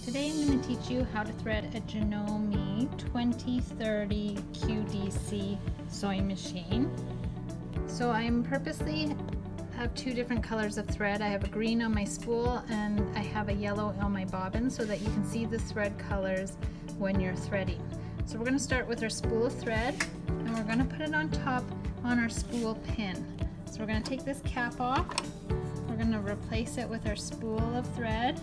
Today I'm going to teach you how to thread a Janome 2030 QDC sewing machine. So I'm purposely have two different colors of thread. I have a green on my spool and I have a yellow on my bobbin so that you can see the thread colors when you're threading. So we're going to start with our spool of thread and we're going to put it on top on our spool pin. So we're going to take this cap off. We're going to replace it with our spool of thread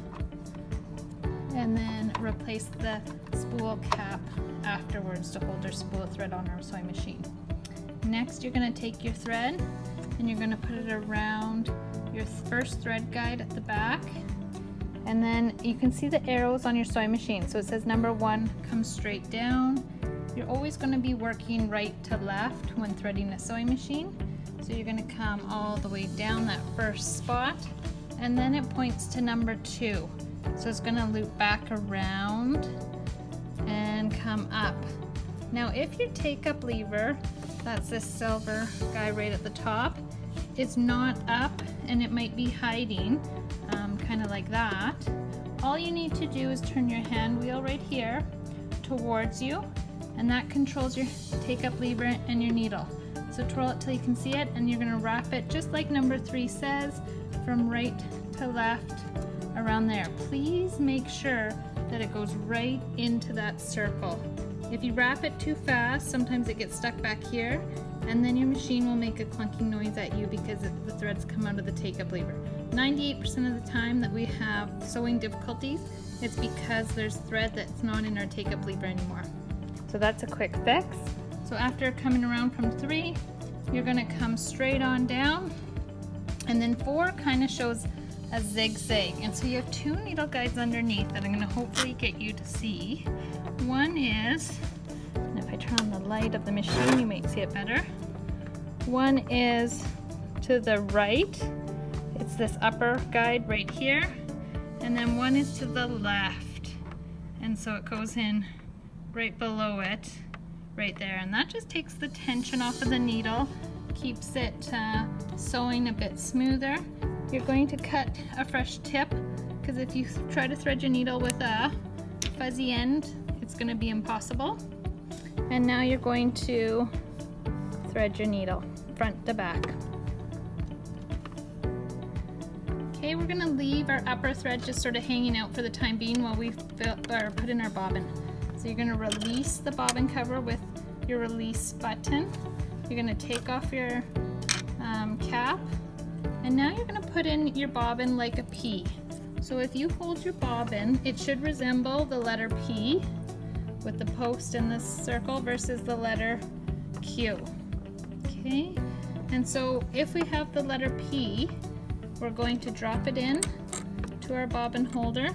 and then replace the spool cap afterwards to hold our spool of thread on our sewing machine. Next, you're going to take your thread and you're going to put it around your first thread guide at the back, and then you can see the arrows on your sewing machine. So it says number 1 comes straight down. You're always going to be working right to left when threading a sewing machine. So you're going to come all the way down that first spot, and then it points to number 2. So it's going to loop back around and come up. Now if your take-up lever, that's this silver guy right at the top, is not up and it might be hiding, kind of like that, all you need to do is turn your hand wheel right here towards you, and that controls your take-up lever and your needle. So twirl it till you can see it, and you're going to wrap it just like number 3 says, from right to left around there. Please make sure that it goes right into that circle. If you wrap it too fast, sometimes it gets stuck back here, and then your machine will make a clunking noise at you because the threads come out of the take-up lever. 98% of the time that we have sewing difficulties, it's because there's thread that's not in our take-up lever anymore. So that's a quick fix. So after coming around from 3, you're going to come straight on down, and then 4 kind of shows a zigzag, and so you have 2 needle guides underneath that I'm going to hopefully get you to see. One is, and if I turn on the light of the machine you might see it better. One is to the right, it's this upper guide right here, and then one is to the left, and so it goes in right below it right there, and that just takes the tension off of the needle, keeps it sewing a bit smoother. You're going to cut a fresh tip, because if you try to thread your needle with a fuzzy end, it's going to be impossible. And now you're going to thread your needle front to back. Okay, we're going to leave our upper thread just sort of hanging out for the time being while we put in our bobbin. So you're going to release the bobbin cover with your release button. You're going to take off your cap, and now you're going to put in your bobbin like a P. So if you hold your bobbin, it should resemble the letter P with the post in this circle versus the letter Q. Okay, and so if we have the letter P, we're going to drop it in to our bobbin holder,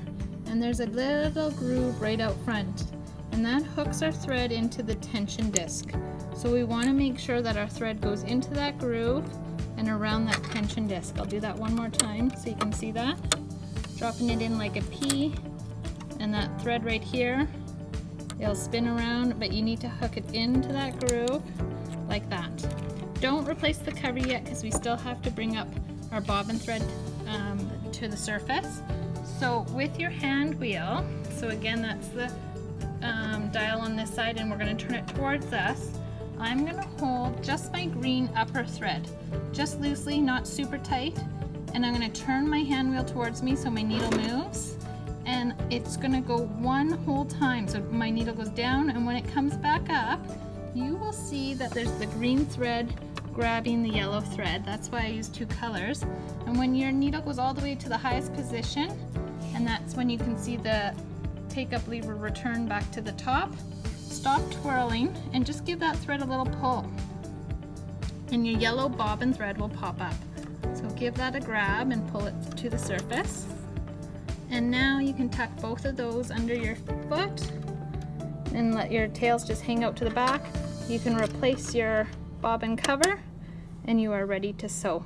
and there's a little groove right out front, and that hooks our thread into the tension disc. So we want to make sure that our thread goes into that groove and around that tension disc. I'll do that one more time so you can see that. Dropping it in like a P, and that thread right here, it'll spin around, but you need to hook it into that groove like that. Don't replace the cover yet because we still have to bring up our bobbin thread to the surface. So with your hand wheel, so again that's the dial on this side, and we're going to turn it towards us. I'm going to hold just my green upper thread, just loosely, not super tight, and I'm going to turn my hand wheel towards me so my needle moves, and it's going to go one whole time. So my needle goes down, and when it comes back up, you will see that there's the green thread grabbing the yellow thread. That's why I use 2 colors. And when your needle goes all the way to the highest position, and that's when you can see the take-up lever return back to the top, stop twirling and just give that thread a little pull, and your yellow bobbin thread will pop up. So give that a grab and pull it to the surface. And now you can tuck both of those under your foot and let your tails just hang out to the back. You can replace your bobbin cover and you are ready to sew.